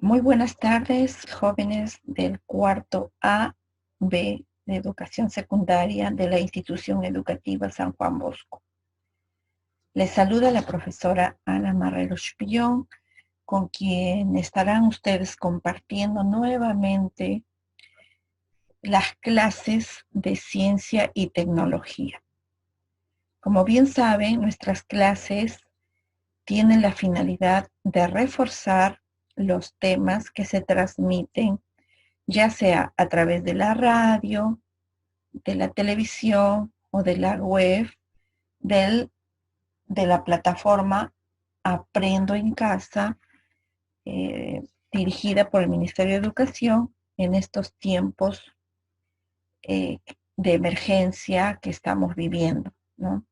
Muy buenas tardes, jóvenes del cuarto A, B de Educación Secundaria de la Institución Educativa San Juan Bosco. Les saluda la profesora Ana Marrero Chupillón, con quien estarán ustedes compartiendo nuevamente las clases de ciencia y tecnología. Como bien saben, nuestras clases tienen la finalidad de reforzar los temas que se transmiten, ya sea a través de la radio, de la televisión o de la web, de la plataforma Aprendo en Casa, dirigida por el Ministerio de Educación en estos tiempos de emergencia que estamos viviendo, ¿no?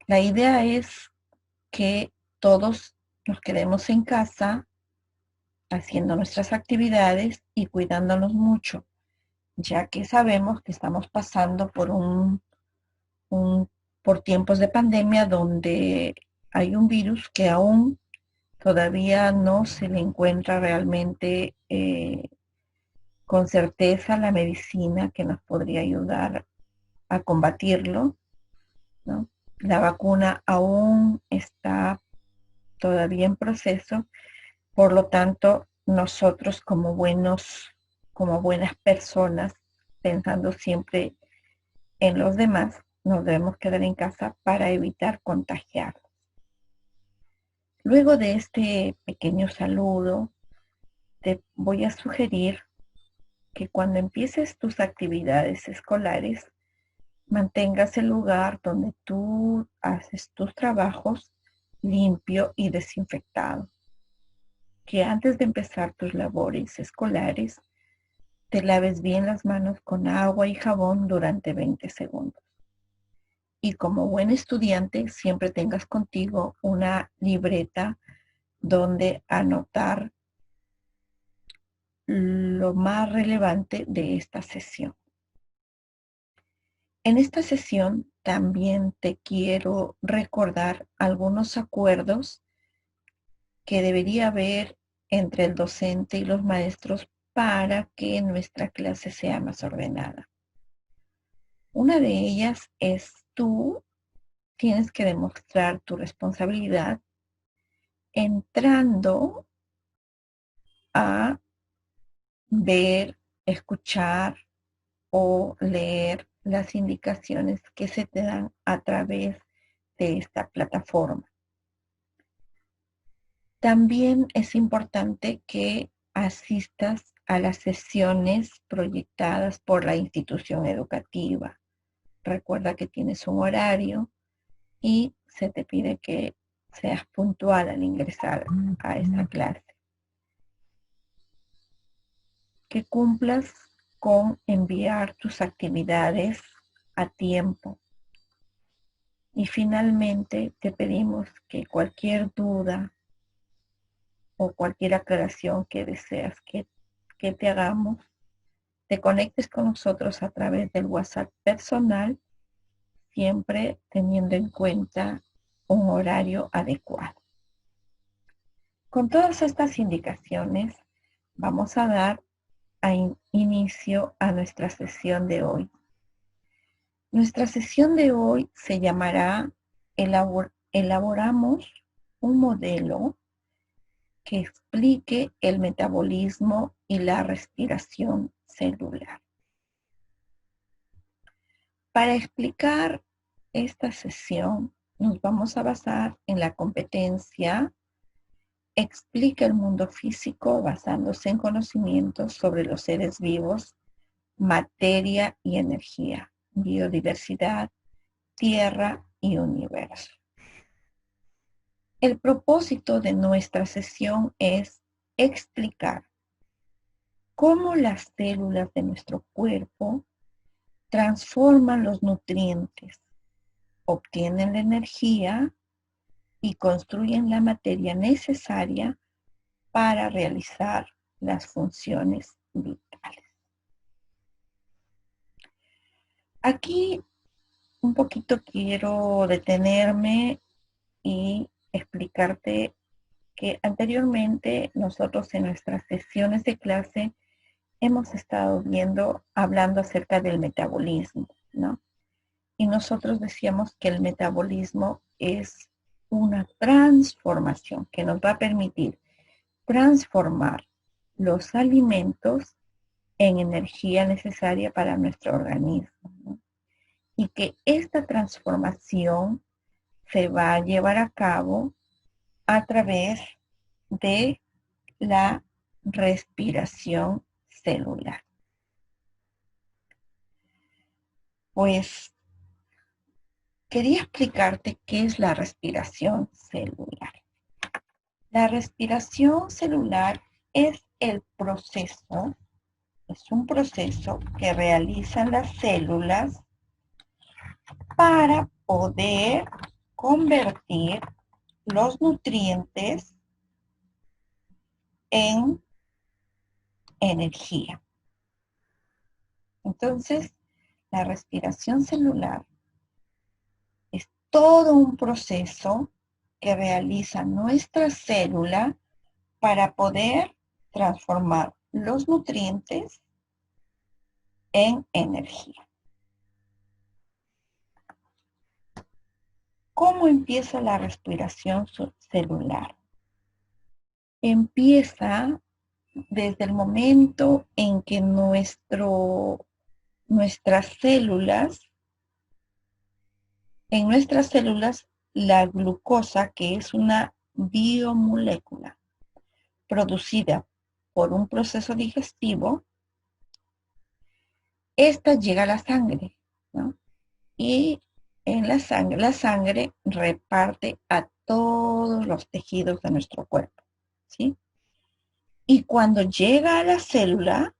La idea es que todos nos quedemos en casa haciendo nuestras actividades y cuidándonos mucho, ya que sabemos que estamos pasando por tiempos de pandemia donde hay un virus que aún todavía no se le encuentra realmente con certeza la medicina que nos podría ayudar a combatirlo, ¿no? La vacuna aún está todavía en proceso, por lo tanto, nosotros como buenas personas, pensando siempre en los demás, nos debemos quedar en casa para evitar contagiar. Luego de este pequeño saludo, te voy a sugerir que cuando empieces tus actividades escolares, mantengas el lugar donde tú haces tus trabajos limpio y desinfectado. Que antes de empezar tus labores escolares, te laves bien las manos con agua y jabón durante 20 segundos. Y como buen estudiante, siempre tengas contigo una libreta donde anotar lo más relevante de esta sesión. En esta sesión también te quiero recordar algunos acuerdos que debería haber entre el docente y los maestros para que nuestra clase sea más ordenada. Una de ellas es tú tienes que demostrar tu responsabilidad entrando a ver, escuchar o leer las indicaciones que se te dan a través de esta plataforma. También es importante que asistas a las sesiones proyectadas por la institución educativa. Recuerda que tienes un horario y se te pide que seas puntual al ingresar a esta clase. Que cumplas con enviar tus actividades a tiempo. Y finalmente te pedimos que cualquier duda o cualquier aclaración que deseas que te hagamos, te conectes con nosotros a través del WhatsApp personal, siempre teniendo en cuenta un horario adecuado. Con todas estas indicaciones, vamos a dar inicio a nuestra sesión de hoy. Nuestra sesión de hoy se llamará Elaboramos un modelo que explique el metabolismo y la respiración celular. Para explicar esta sesión, nos vamos a basar en la competencia Explica el mundo físico basándose en conocimientos sobre los seres vivos, materia y energía, biodiversidad, tierra y universo. El propósito de nuestra sesión es explicar cómo las células de nuestro cuerpo transforman los nutrientes, obtienen la energía y construyen la materia necesaria para realizar las funciones vitales. Aquí un poquito quiero detenerme y explicarte que anteriormente nosotros en nuestras sesiones de clase hemos estado hablando acerca del metabolismo, ¿no? Y nosotros decíamos que el metabolismo es una transformación que nos va a permitir transformar los alimentos en energía necesaria para nuestro organismo, ¿no? Y que esta transformación se va a llevar a cabo a través de la respiración celular. Pues quería explicarte qué es la respiración celular. La respiración celular es un proceso que realizan las células para poder convertir los nutrientes en energía. Entonces, la respiración celular es todo un proceso que realiza nuestra célula para poder transformar los nutrientes en energía. ¿Cómo empieza la respiración celular? Empieza desde el momento en que en nuestras células, la glucosa, que es una biomolécula producida por un proceso digestivo, esta llega a la sangre, ¿no? Y en la sangre reparte a todos los tejidos de nuestro cuerpo, ¿sí? Y cuando llega a la célula,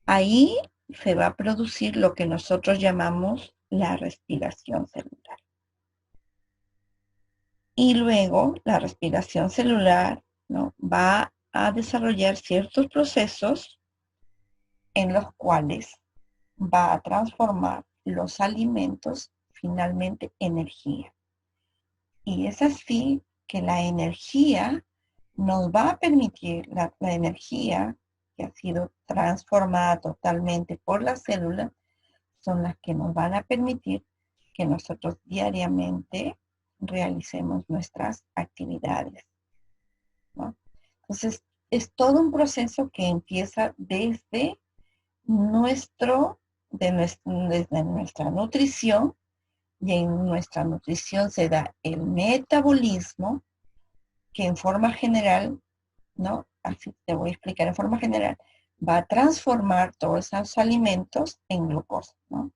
ahí se va a producir lo que nosotros llamamos la respiración celular. Y luego la respiración celular, ¿no?, va a desarrollar ciertos procesos en los cuales va a transformar los alimentos finalmente en energía. Y es así que la energía nos va a permitir, la energía que ha sido transformada totalmente por las células, son las que nos van a permitir que nosotros diariamente realicemos nuestras actividades, ¿no? Entonces, es todo un proceso que empieza desde desde nuestra nutrición, y en nuestra nutrición se da el metabolismo, que en forma general, ¿no?, así te voy a explicar, en forma general, va a transformar todos esos alimentos en glucosa, ¿no?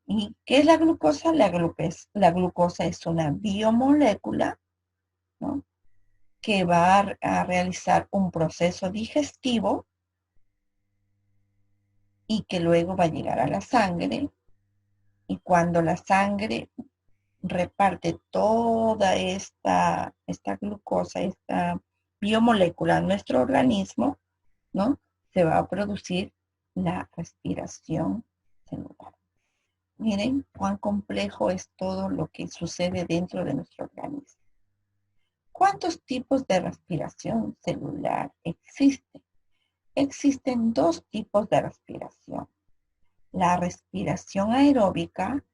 ¿Y qué es la glucosa? La glucosa es una biomolécula, ¿no?, que va a realizar un proceso digestivo y que luego va a llegar a la sangre. Y cuando la sangre reparte toda esta glucosa, esta biomolécula en nuestro organismo, ¿no?, se va a producir la respiración celular. Miren cuán complejo es todo lo que sucede dentro de nuestro organismo. ¿Cuántos tipos de respiración celular existen? Existen dos tipos de respiración. La respiración aeróbica,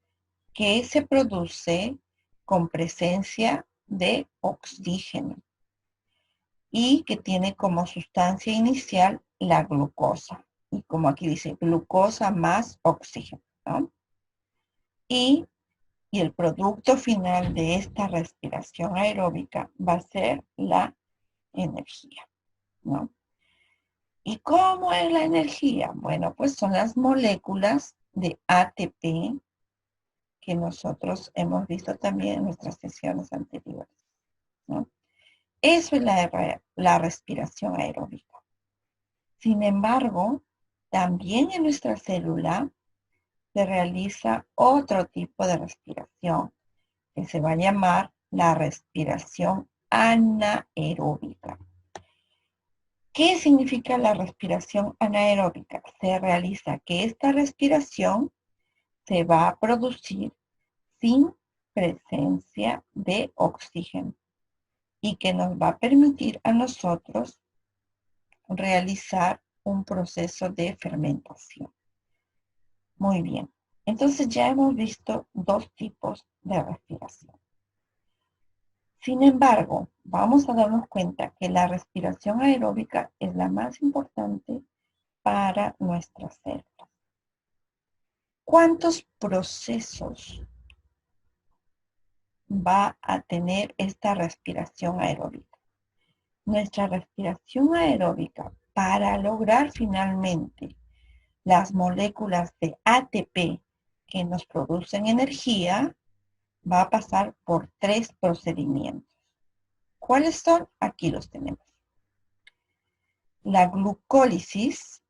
que se produce con presencia de oxígeno y que tiene como sustancia inicial la glucosa. Y como aquí dice, glucosa más oxígeno, ¿no? Y el producto final de esta respiración aeróbica va a ser la energía, ¿no? ¿Y cómo es la energía? Bueno, pues son las moléculas de ATP que nosotros hemos visto también en nuestras sesiones anteriores, ¿no? Eso es la respiración aeróbica. Sin embargo, también en nuestra célula se realiza otro tipo de respiración que se va a llamar la respiración anaeróbica. ¿Qué significa la respiración anaeróbica? Se realiza que esta respiración se va a producir sin presencia de oxígeno. y que nos va a permitir a nosotros realizar un proceso de fermentación. Muy bien. Entonces ya hemos visto dos tipos de respiración. Sin embargo, vamos a darnos cuenta que la respiración aeróbica es la más importante para nuestras células. ¿Cuántos procesos va a tener esta respiración aeróbica? Nuestra respiración aeróbica, para lograr finalmente las moléculas de ATP que nos producen energía, va a pasar por 3 procedimientos. ¿Cuáles son? Aquí los tenemos. La glucólisis,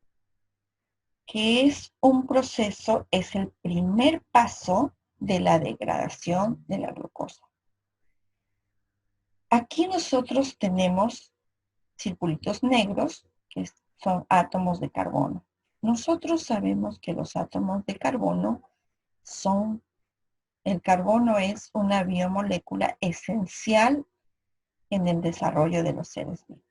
que es un proceso, es el primer paso de la degradación de la glucosa. Aquí nosotros tenemos circulitos negros, que son átomos de carbono. Nosotros sabemos que los átomos de carbono el carbono es una biomolécula esencial en el desarrollo de los seres vivos.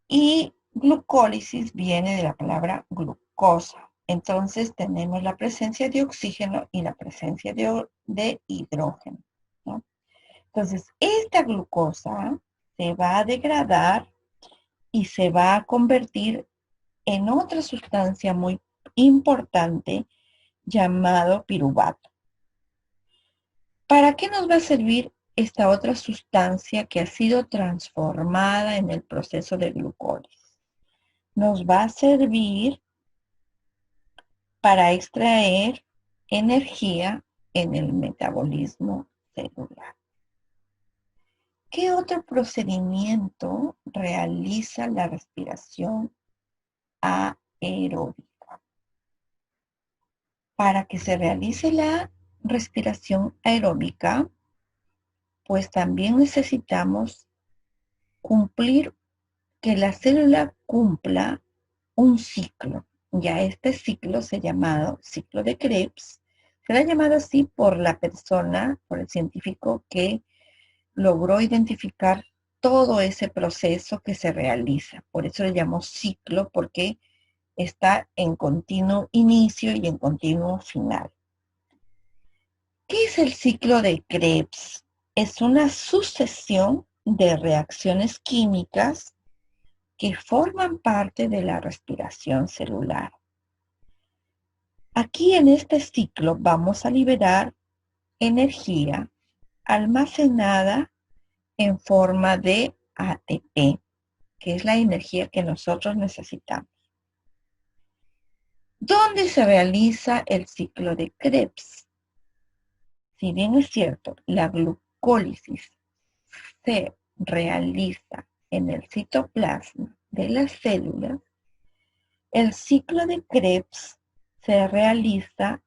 Y glucólisis viene de la palabra glucosa. Entonces tenemos la presencia de oxígeno y la presencia de hidrógeno, ¿no? Entonces, esta glucosa se va a degradar y se va a convertir en otra sustancia muy importante llamado piruvato. ¿Para qué nos va a servir esta otra sustancia que ha sido transformada en el proceso de glucólisis? Nos va a servir para extraer energía en el metabolismo celular. ¿Qué otro procedimiento realiza la respiración aeróbica? Para que se realice la respiración aeróbica, pues también necesitamos que la célula cumpla un ciclo. Ya este ciclo se ha llamado ciclo de Krebs. Se le ha llamado así por la persona, por el científico que logró identificar todo ese proceso que se realiza. Por eso le llamó ciclo, porque está en continuo inicio y en continuo final. ¿Qué es el ciclo de Krebs? Es una sucesión de reacciones químicas que forman parte de la respiración celular. Aquí en este ciclo vamos a liberar energía almacenada en forma de ATP, que es la energía que nosotros necesitamos. ¿Dónde se realiza el ciclo de Krebs? Si bien es cierto, la glucólisis se realiza en el citoplasma de las células, el ciclo de Krebs se realiza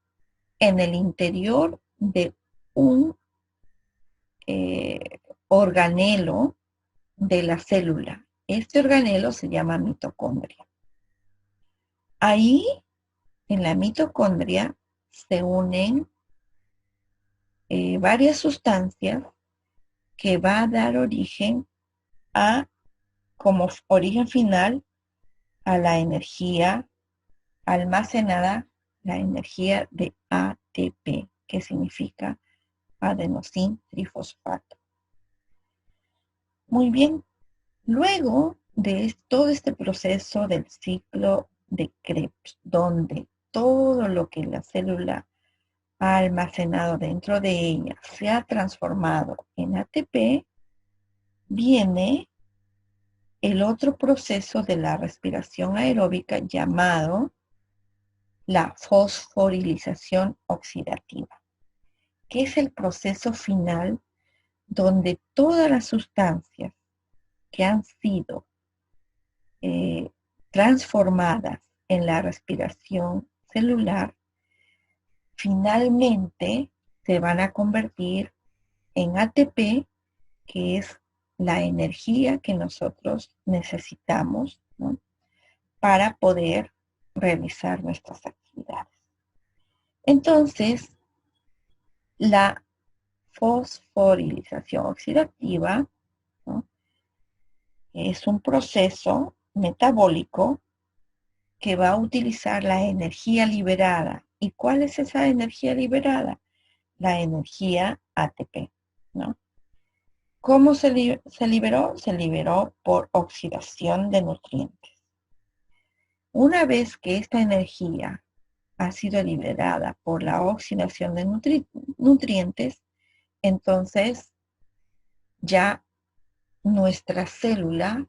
en el interior de un organelo de la célula. Este organelo se llama mitocondria. Ahí, en la mitocondria, se unen varias sustancias que va a dar origen como origen final, a la energía almacenada, la energía de ATP, que significa adenosín trifosfato. Muy bien, luego de todo este proceso del ciclo de Krebs, donde todo lo que la célula ha almacenado dentro de ella se ha transformado en ATP, viene el otro proceso de la respiración aeróbica llamado la fosforilización oxidativa, que es el proceso final donde todas las sustancias que han sido transformadas en la respiración celular finalmente se van a convertir en ATP, que es la energía que nosotros necesitamos, ¿no?, para poder realizar nuestras actividades. Entonces, la fosforilización oxidativa, ¿no? Es un proceso metabólico que va a utilizar la energía liberada. ¿Y cuál es esa energía liberada? La energía ATP, ¿no? ¿Cómo se liberó? Se liberó por oxidación de nutrientes. Una vez que esta energía ha sido liberada por la oxidación de nutrientes, entonces ya nuestra célula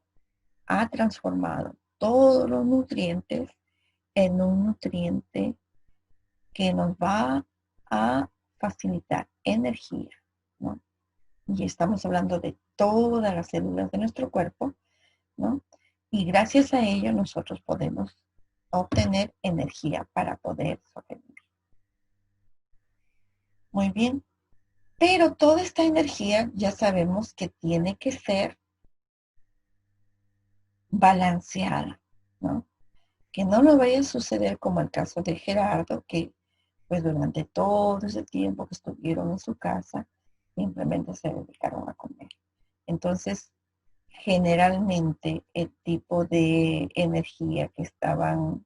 ha transformado todos los nutrientes en un nutriente que nos va a facilitar energía, ¿no? Y estamos hablando de todas las células de nuestro cuerpo, ¿no? Y gracias a ello nosotros podemos obtener energía para poder sobrevivir. Muy bien, pero toda esta energía ya sabemos que tiene que ser balanceada, ¿no? Que no nos vaya a suceder como el caso de Gerardo, que pues durante todo ese tiempo que estuvieron en su casa, simplemente se dedicaron a comer. Entonces, generalmente el tipo de energía que estaban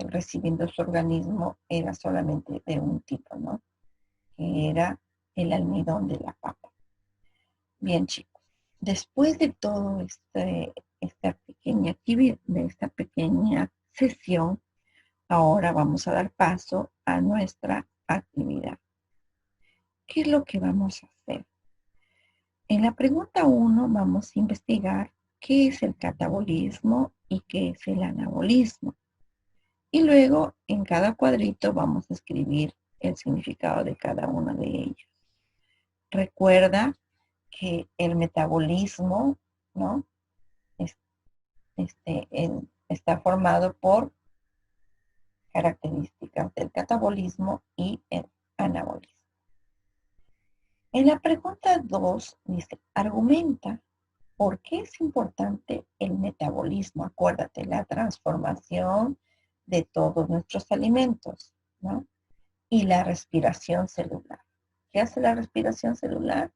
recibiendo su organismo era solamente de un tipo, ¿no? Que era el almidón de la papa. Bien, chicos, después de todo esta pequeña actividad, de esta pequeña sesión, ahora vamos a dar paso a nuestra actividad. ¿Qué es lo que vamos a hacer? En la pregunta 1 vamos a investigar qué es el catabolismo y qué es el anabolismo. Y luego en cada cuadrito vamos a escribir el significado de cada uno de ellos. Recuerda que el metabolismo, ¿no? Está formado por características del catabolismo y el anabolismo. En la pregunta 2 dice, argumenta por qué es importante el metabolismo. Acuérdate, la transformación de todos nuestros alimentos, ¿no? Y la respiración celular. ¿Qué hace la respiración celular?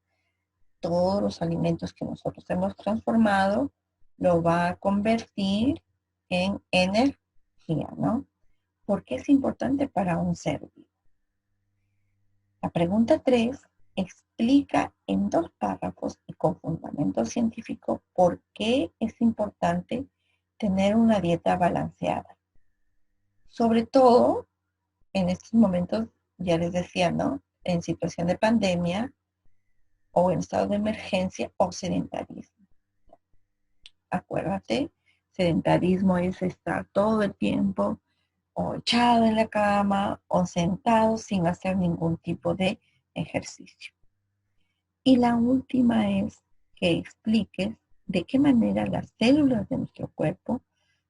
Todos los alimentos que nosotros hemos transformado lo va a convertir en energía, ¿no? ¿Por qué es importante para un ser vivo? La pregunta 3 explica en 2 párrafos y con fundamento científico por qué es importante tener una dieta balanceada. Sobre todo en estos momentos, ya les decía, ¿no? En situación de pandemia o en estado de emergencia o sedentarismo. Acuérdate, sedentarismo es estar todo el tiempo o echado en la cama o sentado sin hacer ningún tipo de ejercicio. Y la última es que expliques de qué manera las células de nuestro cuerpo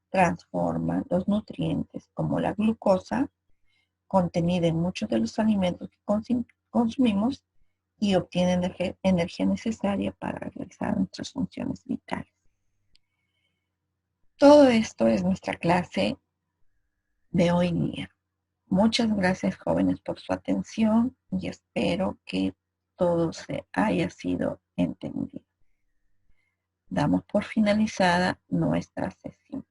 transforman los nutrientes como la glucosa contenida en muchos de los alimentos que consumimos y obtienen energía necesaria para realizar nuestras funciones vitales. Todo esto es nuestra clase de hoy día. Muchas gracias, jóvenes, por su atención y espero que todo se haya sido entendido. Damos por finalizada nuestra sesión.